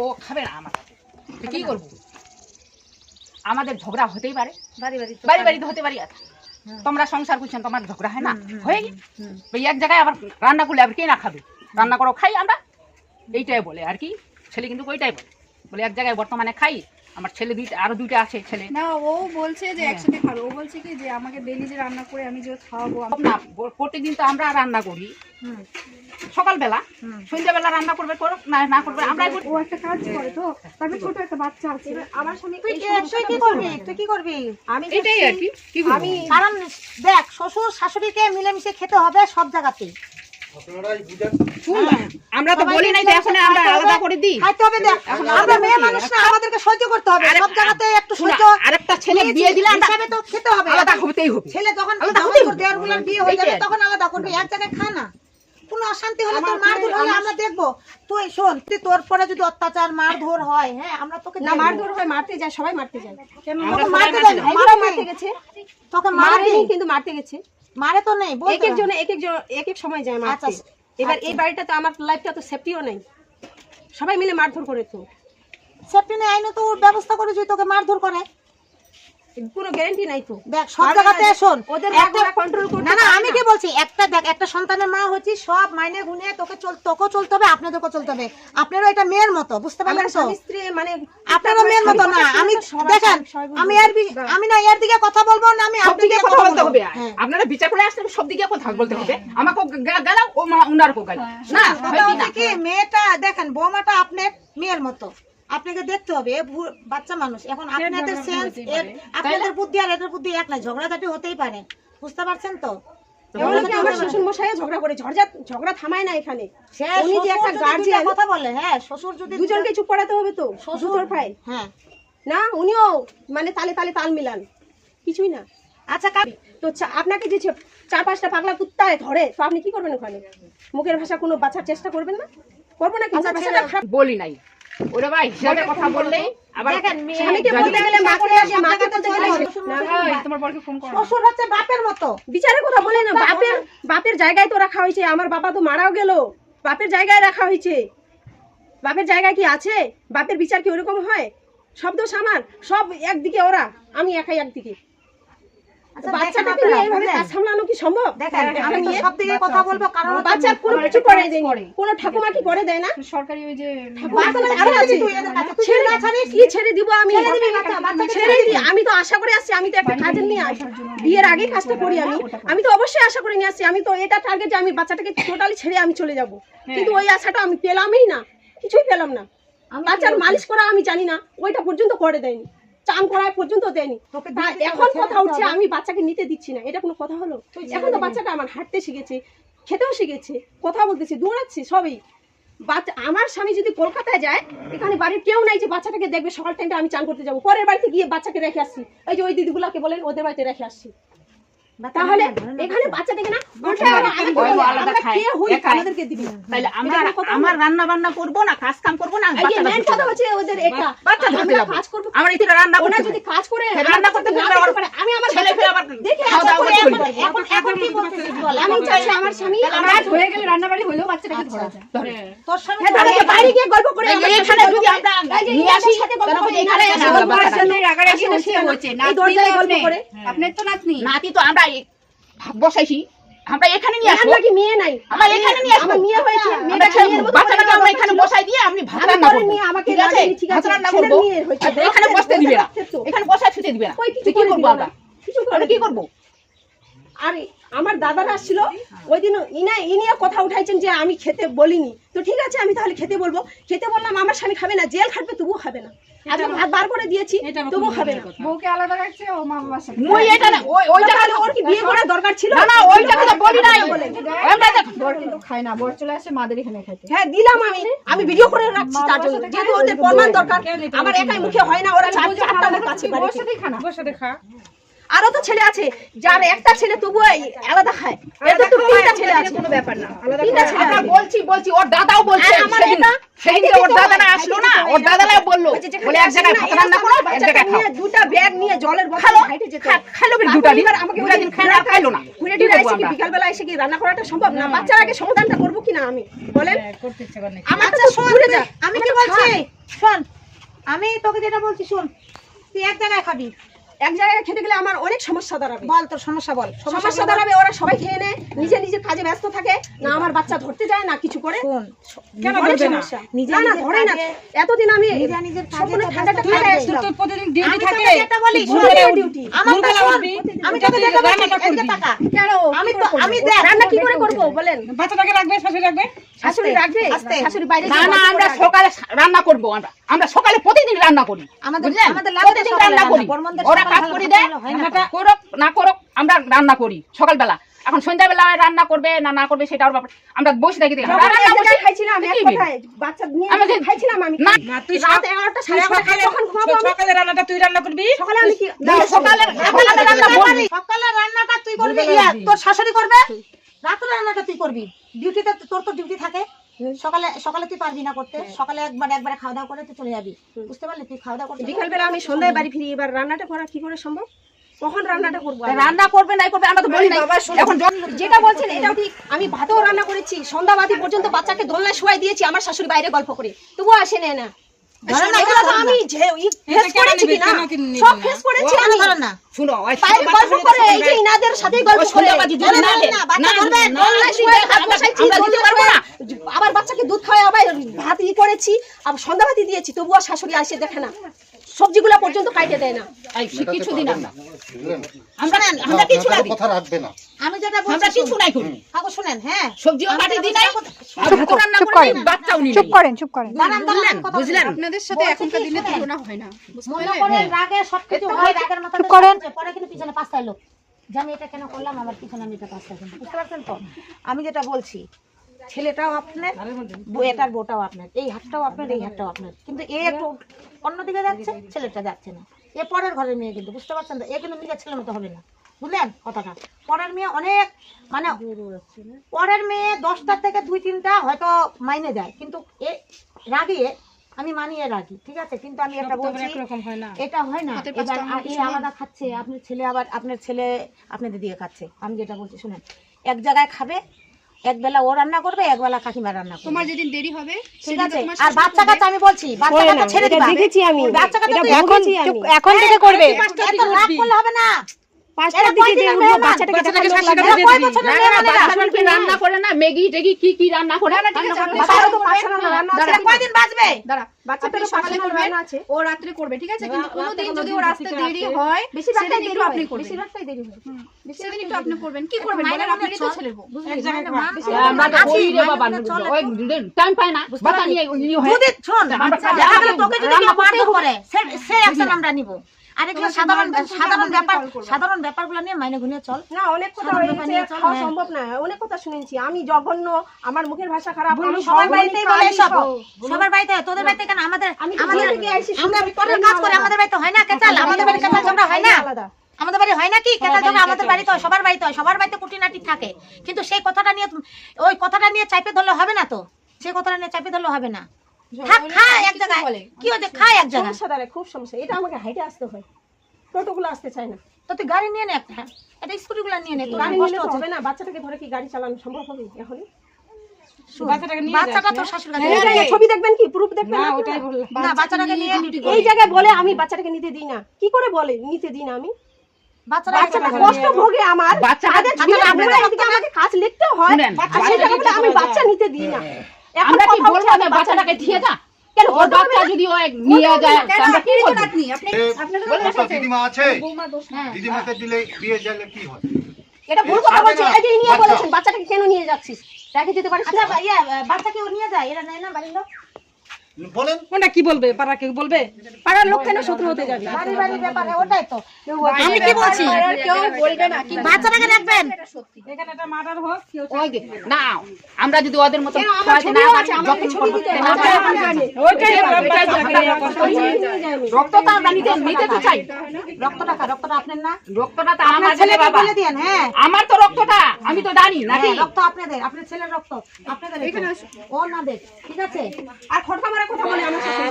ও খাবে না আমার কাছে, কি করবো? আমাদের ঝগড়া হতেই পারে, বাড়ি বাড়িতে হতে পারি। তোমরা সংসার করছেন, তোমার ঝগড়া হয় না, হয়ে গেছে ওই এক জায়গায়। আবার রান্না করলে আবার কে না খাবে? রান্না করো, খাই আমরা, এইটাই বলে আর কি। ছেলে কিন্তু ওইটাই বলে এক জায়গায় বর্তমানে খাই। আমার ছেলে আরো দুইটা আছে ছেলে। না, ও বলছে যে একসাথে খাবো। ও বলছে কি যে আমাকে ডেইলি যে রান্না করে আমি যে খাওয়াবো। না, প্রত্যেকদিন তো আমরা রান্না করি, সকালবেলা সন্ধ্যাবেলা রান্না করবে, করুক না করবে আমরা। ও একটা কাজ করে তো, তারপরে ছোট একটা বাচ্চা আছে। আমার স্বামী কি করবি? আমি এটাই আর কি। আমি কারণ দেখ, শ্বশুর শাশুড়িকে মিলেমিশে খেতে হবে সব জায়গাতেই। আমরা তো বলি নাই, এখন আমরা আলাদা করে দিই। খাইতে হবে, দেখ আমরা মেয়ে মানুষ না, আমাদেরকে সহ্য করতে হবে সব জায়গাতে। একটু সহ্য। আরেকটা ছেলে বিয়ে দিলে হিসাবে তো খেতে হবে, আলাদা হতেই হবে। ছেলে যখন দেওয়ারগুলোর বিয়ে হয়ে যাবে তখন আলাদা করবে, এক জায়গায় খা না। কোনো অশান্তি হলে তোর মারধর হলে আমরা দেখবো। তুই শোন, তুই তোর পরে যদি অত্যাচার মারধর হয়, হ্যাঁ আমরা তোকে না মারধর হয়, মারতে যায়, সবাই মারতে যায়। তোকে মারতে দেয়, মারতে গেছে, তোকে মারেনি কিন্তু মারতে গেছে। মারে তো নেই, এক একজন এক এক সময় যায় মারতে। এবার এই বাড়িটা তো আমার লাইফটা তো সেফটিও নেই, সবাই মিলে মারধর করে। তো সেফটি নেই, আইনে তো ওর ব্যবস্থা করে যদি তোকে মারধর করে, কোনো গ্যারান্টি নাই তো। দেখ সব জায়গাতে শোন, ওদের কন্ট্রোল করতে। না আমি কি বলছি, একটা সন্তানের মা হচ্ছি, সব মাইনে গুনে তোকেও চলতে হবে, আপনাদেরকেও চলতে হবে। আপনারও এটা মেয়ের মতো, বুঝতে পারলেন তো? স্ত্রী মানে আপনারও মেয়ের মতো না। আমি দেখেন, আমি না এর দিকে কথা বলবো না, আমি সব দিকে কথা বলতে হবে। হ্যাঁ। আপনারা বিচার করে আসলে সব দিকে কথা বলতে হবে। আমাকে গালাও, ও উনারকেও গালাও না। কি মেয়েটা দেখেন, বৌমাটা আপনার মেয়ের মতো, আপনাকে দেখতে হবে। বাচ্চা মানুষ, এখন আপনাদের সেন্স, আপনাদের বুদ্ধি আর এদের বুদ্ধি এক না, ঝগড়াঝাটি হতেই পারে, বুঝতে পারছেন তো? আমার শ্বশুর মশাই ঝগড়া করে, ঝগড়া থামায় না এখানে। উনি যে একটা শ্বশুর গার্জিয়ান, কথা বলে, হ্যাঁ শ্বশুর যদি দুজনকে চুপ করাতে হবে তো। শ্বশুর ভাই হ্যাঁ না, উনিও মানে তালে তালে তাল মিলান, কিছুই না। আচ্ছা তো আপনাকে যে 4-5টা পাগলা কুত্তায় ধরে, তো আপনি কি করবেন ওখানে? মুখের ভাষা কোনো বাঁচার চেষ্টা করবেন না? করবো না কিন্তু বলি নাই ওরা ভাই হিসাবে কথা বললে আবার স্বামীকে বলতে গেলে মাকে বলতে গেলে তোমার বরকে ফোন করো। শ্বশুর হচ্ছে বাপের মতো, বিচারের কথা বলে না। বাপের জায়গায় তো রাখা হয়েছে। আমার বাবা তো মারাও গেল, বাপের জায়গায় রাখা হয়েছে। বাপের জায়গায় কি আছে? বাপের বিচার কি ওরকম হয়? সব দোষ আমার, সব একদিকে ওরা, আমি একাই একদিকে। বাচ্চাটাকে নিয়ে এইভাবে কাজ সামলানো কি সম্ভব? আমি তো সব দিকে কথা বলবো, কারণ বাচ্চা কোনো কিছু করে দেয়নি, কোনো ঠাকুমা কি করে দেয় না? সরকারি ওই যে ছেড়ে দিব আমি, ছেড়ে দিই। আমি তো আশা করে আসছি, আমি তো একটা কাজের নিয়ে আসি, বিয়ের আগে কাজটা করি। আমি তো অবশ্যই আশা করে নিয়ে আসছি। আমি তো এটা টার্গেট যে আমি বাচ্চাটাকে টোটালি ছেড়ে আমি চলে যাব, কিন্তু ওই আশাটা আমি পেলামই না, কিছুই পেলাম না। বাচ্চার মালিশ করা আমি জানি না, ওইটা পর্যন্ত করে দেয়নি, চান করায় পর্যন্ত দেয়নি। এখন কথা উঠছে আমি বাচ্চাকে নিতে দিচ্ছি না, এটা কোনো কথা হলো? এখন তো বাচ্চাটা আমার হাঁটতে শিখেছে, খেতেও শিখেছে, কথা বলতেছে, দৌড়াচ্ছে, সবই। আমার স্বামী যদি কলকাতায় যায়, এখানে বাড়ির কেউ নাই যে বাচ্চাটাকে দেখবে। সকাল টাইমটা আমি চান করতে যাবো, পরের বাড়িতে গিয়ে বাচ্চাকে রেখে আসছি। ওই যে ওই দিদিগুলাকে বলেন, ওদের বাড়িতে রেখে আসছি। তাহলে এখানে বাচ্চা দেখে না, আমাদেরকে দিবি না। তাহলে আমার রান্না বান্না করবো না, কাজ কাম করবো না, মেন কথা হচ্ছে ওদের এটা, বাচ্চা ধরতে যাবো। কাজ করবো, আমার এখানে রান্না ওরা যদি কাজ করে রান্না করতে পারে, আমি আমার ছেলে ফেলে আবার দেখে খাওয়া দাওয়া করে চলে যাবে। এখন কি বলতেছিস বল? আমি চাইছি আমার স্বামী রাত হয়ে গেলে রান্না বাড়ি হলেও বাচ্চাটাকে ধরা যায়। তোর স্বামী বাইরে গিয়ে গল্প করে এখানে যদি আমরা নিয়ে আসি, এখানে রাগারাগি হচ্ছে এই দরজায় গল্প করে। আপনার তো নাতনি, নাতি তো আমরা বসাইছি, আমরা এখানে নিয়ে আসবো। আমরা কি মেয়ে নাই? আমরা এখানে নিয়ে আসবো। আমার মেয়ে হয়েছে, বাচ্চাটাকে আমরা এখানে বসাই দিয়ে আমি ভাত রান্না করবো। আমাকে ঠিক আছে, ঠিক ভাত আছে, রান্না করবো। এখানে বসতে দিবে না, এখানে বসায় ছুটে দিবে না। কি করবো আমরা? আমরা কি করবো? আরে আমার দাদারা আসছিল ওই দিন, ইনিও কথা উঠাইছেন যে আমি খেতে বলিনি। তো ঠিক আছে, আমি তাহলে খেতে বলবো। খেতে বললাম, আমার স্বামী খাবে না, জেল খাটবে তবুও খাবে না। আজকে ভাত বার করে দিয়েছি, তবুও খাবে না। বউকে আলাদা রাখছে, ও মা বাবার সাথে। মই এটা না, ওইটা তাহলে ওর কি বিয়ে করার দরকার ছিল? না, ওইটা কথা বলি নাই। আমরা দেখ, বর কিন্তু খায় না, বর চলে আসে মাদের এখানে খাইতে। হ্যাঁ দিলাম, আমি ভিডিও করে রাখছি তার জন্য, যেহেতু ওদের প্রমাণ দরকার। আমার একাই মুখে হয় না, ওরা চারটা মুখ আছে বাড়িতে। বসে দেখা। আরো তো ছেলে আছে, যার একটা ছেলে তবু আলাদা খায়, এত তো তিনটা ছেলে আছে, কোনো ব্যাপার না, তিনটা ছেলে আমরা আছে। বলছি ওর দাদাও বলছে, আর আমার সেদিন এটা- সেদিন ওর দাদারা আসলো না, ওর দাদারা বললো বলে এক জায়গায় ভাত রান্না করো, এক জায়গায় খাও। দুটা ব্যাগ নিয়ে জলের বোতল খালো হাইটে যেত। খালো বেশ দুটা দিন, আমাকে দুটা দিন খায় না, খাইলো না। ঘুরে কি টুরে করবো এসে কি আমরা? বিকালবেলা এসে কি রান্না করাটা সম্ভব না? বাচ্চার আগে সমাধানটা করবো কিনা আমি বলেন? আমার আচ্ছা তো শোন, ঘুরে যা। আমি কি বলছি শোন, আমি তোকে যেটা বলছি শোন, তুই এক জায়গায় খাবি, এক জায়গায় খেতে গেলে আমার অনেক সমস্যা দাঁড়াবে। বল তোর সমস্যা বল। সমস্যা দাঁড়াবে, ওরা সবাই খেয়ে নেয়, নিজে নিজে কাজে ব্যস্ত থাকে, না আমার বাচ্চা ধরতে যায় না কিছু করে। শোন, কেন অনেক ধরবে না? সমস্যা। নিজে না না নিজের ধরে না, কাজে- এতদিন আমি নিজের কাজে সম্পূর্ণ তো ঠান্ডাটা ব্যস্ত খাই থাকবে। আসলাম। প্রতিদিন ডিউটি আমি থাকে, তোকে যেটা বলি শোন, ভোরবেলা ডিউটি। আমার তো ভোরবেলা শোন, উঠবি, আমি তোকে যেটা বলি এদিকে টাকা। কেন আমি দেখ রান্না কি করে করবো বলেন? বাচ্চাটাকে রাখবে, শাশুড়ি রাখবে, শাশুড়ি রাখবে, আস্তে। শাশুড়ি বাইরে না গিয়ে না বসে আমরা পড়ে সকালে রান্না করবো, আমরা সকালে প্রতিদিন রান্না করি, আমাদের বুঝলেন? আমাদের লাগবে প্রতিদিন সকালে রান্না করি, বর্মনদের ওরা সকালে কাজ ভালো করে ভালো দেয়, হয় না রান্নাটা করুক না করুক আমরা রান্না করি সকালবেলা। এখন সন্ধ্যাবেলা রান্না করবে না করবে সেটা ওর ব্যাপার, আমরা বসে থাকি। যখন এক জায়গায় খাইছিলাম, এক দেখবি? কথায় বাচ্চা নিয়ে আমাদের- যখন খাইছিলাম আমি, না, না তুই রাত 11টা সাড়ে 11টা যখন ঘুমাবো আমি, সকালে রান্নাটা তুই রান্না করবি, সকালে আমি কি সকালে রান্না বলবি, সকালে রান্নাটা তুই করবি, ভোরবেলা ইয়া, করবি। তোর শাশুড়ি করবে, রাতের রান্নাটা তুই করবি। ডিউটিতে তোর তো ডিউটি থাকে, সকালে তুই পারবি না করতে, সকালে একবারে খাওয়া দাওয়া করে তুই চলে যাবি, বুঝতে পারলি? তুই খাওয়া দাওয়া করতে বিকালবেলা আমি সন্ধ্যায় বাড়ি ফিরি, এবার রান্নাটা করা কি করে সম্ভব? কখন রান্নাটা করবো আমি? রান্না করবে নাই করবে আমরা তো বলি নাই। এখন যেটা বলছেন এটাও ঠিক, আমি ভাতও রান্না করেছি, সন্ধ্যাবাতি পর্যন্ত বাচ্চাকে দোলনায় শোয়াই দিয়েছি, আমার শাশুড়ি বাইরে গল্প করে, তবুও আসে নেয় না। ধরেন না, এগুলো তো আমি ফেস কেন করেছি নিবি? কিনা, কেন কি নিবি সব না? ফেস করেছি কেন আমি। ধরেন না? শুনো ওই বাইরে গল্প করে, এই যে ইনাদের সাথে গল্প করে, সন্ধ্যাবাজি যদি না দেয়, না, বাচ্চা না, ধরবে, না, দোলনায় না, শুয়ে ভাত আমরা বসাইছি, দিতে দোলনায় পারবো শুয়ে না। আবার বাচ্চাকে দুধ খাওয়াই, আবার ভাত করেছি, আবার সন্ধ্যাবাতি দিয়েছি, তবুও শাশুড়ি আসে দেখে না, সবজিগুলো পর্যন্ত কাটে দেয় না। এই কিছু দিন আমরা বুঝলেন? আমরা কিছু নাই কথা রাখবে না। আমি যেটা আমরা বলছি কিছু নাই করি, কাকু শুনেন, হ্যাঁ সবজিও আমি কাটি যেটা দিই নাই, বলছি, আর ভাতও রান্না করে দিই, বাচ্চাও নিই নাই। দাঁড়ান, বুঝলেন কথা বুঝলেন? বলছি। আপনাদের সাথে এখনকার দিনে তুলনা হয় না, মনে করেন রাগে সবকিছু হয়, রাগের মাথায় পরে কিন্তু পিছনে পাঁচটায় লোক যে আমি এটা কেন করলাম, আমার পিছনে আমি এটা পাঁচটা কিন্তু, বুঝতে পারছেন তো? আমি যেটা বলছি, ছেলেটাও আপনার, এটার বউটাও আপনার, এই হাতটাও আপনার, এই হাতটাও আপনার, কিন্তু এ একটু অন্যদিকে যাচ্ছে, ছেলেটা যাচ্ছে না, এ পরের ঘরের মেয়ে কিন্তু, বুঝতে পারছেন তো? এ কিন্তু নিজের ছেলের মতো হবে না, বুঝলেন কথাটা? পরের মেয়ে অনেক মানে পরের মেয়ে 10টা থেকে 2-3টা হয়তো মাইনে যায়, কিন্তু এ রাগিয়ে আমি মানিয়ে রাখি, ঠিক আছে? কিন্তু আমি এটা বলছি এরকম হয় না। এটা হয় না, এবার এ আলাদা খাচ্ছে, আপনার ছেলে আবার আপনার ছেলে আপনাদের দিয়ে খাচ্ছে। আমি যেটা বলছি শুনেন, এক জায়গায় খাবে, একবেলা ও রান্না করবে, একবেলা কাকিমা রান্না করবে, তোমার যেদিন দেরি হবে ঠিক আছে? আর বাচ্চা কাচ্চা আমি বলছি, বাচ্চা কাচ্চা ছেড়ে দিবা, দেখেছি আমি, বাচ্চা কাচ্চা তুই এখন থেকে করবে, এত রাগ করলে হবে না। 5টার দিকে যে উঠবো, বাচ্চাটাকে বাচ্চাটাকে দেখার লোক শাশুড়ি লাগবে। দিয়ে কয় দিবি। বছরের না, মেয়ে না, মানে না? বাচ্চা কি রান্না করে না, ম্যাগি টেগি কি রান্না করে, বাচ্চারও তো পার্সোনাল রান্না আছে। সেটা কয়দিন বাঁচবে? দাঁড়া, বাচ্চাটারও আপনি সকালে personal করবেন, রান্না আছে। ও রাত্রে করবে, ঠিক আছে? কিন্তু কোনোদিন রাতে যদি কোনো ওর আসতে দেরি হয়, বেশিরভাগটাই সেদিন দেরি একটু হয়, আপনি করবেন, বেশিরভাগটাই দেরি হয়। সেদিন একটু আপনি করবেন। কি করবেন বলেন? আপনি তো ছেলের বউ, বুঝলেন? আমরা তো আছি, করি রে বাবা, মাইনে চলে তো। ওই টাইম পায় না, বাচ্চা নিয়ে হয়। যদি শোন, আমরা কাজে দেখা গেল আছি, তোকে যদি কেউ মারধর করে, সে অ্যাকশন আমরা নিব। আর এগুলো সাধারণ ব্যাপারগুলো নিয়ে মাইনে গুনিয়ে চল। না, অনেক কথা সাধারণ হয়েছে, ব্যাপার নিয়ে চল, খাওয়া হ্যাঁ। সম্ভব না, অনেক কথা শুনেছি আমি, জঘন্য, আমার মুখের ভাষা খারাপ, আমি সবার বাড়িতেই বলে এসব, সবার বাড়িতে হয়, তোদের বাড়িতে কেন? আমাদের আমি আমাদের থেকে আইছি, আমরা পরের কাজ করে, আমাদের বাড়িতে হয় না কেচাল? আমাদের বাড়িতে কেচাল ঝগড়া হয় না? আলাদা। আমাদের বাড়ি হয় নাকি কেচাল ঝগড়া? আমাদের বাড়িতে হয়, সবার বাড়িতে হয়, সবার বাড়িতে কুটিনাটি থাকে, কিন্তু সেই কথাটা নিয়ে ওই কথাটা নিয়ে চাইপে ধরলে হবে না তো, সেই কথাটা নিয়ে চাইপে ধরলে হবে না। থাক, খা এক জায়গায়, কি হচ্ছে, খা এক জায়গায়। সমস্যা দাঁড়ায়, খুব সমস্যা, এটা আমাকে হাইটে আসতে হয়, টোটোগুলো আসতে চায় না, তো তুই গাড়ি নিয়ে নে একটা, হ্যাঁ এটা স্কুটিগুলো নিয়ে নে, তোর গাড়ি কষ্ট নিলে তো হচ্ছে। হবে না, বাচ্চাটাকে ধরে কি গাড়ি চালানো সম্ভব হবে এখনই? বাচ্চাটা তোর শাশুড়ি কাছে এই জায়গায় ছবি দেখবেন কি, প্রুফ দেখবেন না? ওটাই বললাম। না, বাচ্চাটাকে নিয়ে এই জায়গায় বলে আমি বাচ্চাটাকে নিতে দিই না, কি করে বলে নিতে দিই না? আমি বাচ্চাটা কষ্ট ভোগে আমার, বাচ্চাটা- আগে ছেলে আপনারা এদিকে আমাকে কাজ লিখতে হয়, শুনেন, আর সেই জায়গায় বলে আমি বাচ্চা নিতে দিই না। এখন আমরা কি কথা বলবো হচ্ছে না বাচ্চাটাকে দিয়ে যা, কেন ওর বলতে হবে বাচ্চা না? যদি ও নিয়ে যায় কেন আমরা কি আপনি তো বলবো? নাতনি, আপনি কত দিদিমা আছে? দিদিমাকে দিলে দিয়ে গেলে কি হয়? এটা ভুল কথা বলছি, এই যে নিয়ে আচ্ছা। বলেছেন বাচ্চাটাকে কেন নিয়ে যাচ্ছিস, রেখে দিতে পারিস না? আচ্ছা, বাচ্চাকে ও নিয়ে যায়, এরা নেয় না বাড়ির লোক? বলেন। ওটা কি বলবে, পাড়া কেউ বলবে? পাড়ার লোক কেন শত্রু হতে যাবে? বাড়ি বাড়ি ব্যাপারে ওটাই তো আমি কি বলছি কেউ বলবে না কি বাচ্চাটাকে রাখবেন এখানে একটা মার্ডার হোক, কেউ ওই যে, না আমরা যদি ওদের মতো আমার খাওয়াতে না ছবিও পারি, আছে, আমাকে যত্ন ছবি করতে দিতে না হবে। পারি, ওইটাই রক্ত তো আমরা নিতে তো চাই। রক্তটা আপনার না রক্তটা তো আপনার আমার ছেলেকে বাবা, বলে দেন। হ্যাঁ আমার তো রক্তটা আমি তো জানি নাকি। হ্যাঁ, রক্ত আপনাদের, আপনার ছেলের রক্ত আপনাদের ও না দেখ, ঠিক আছে? আর খড়কা মারা কথা বলে আমার সাথে।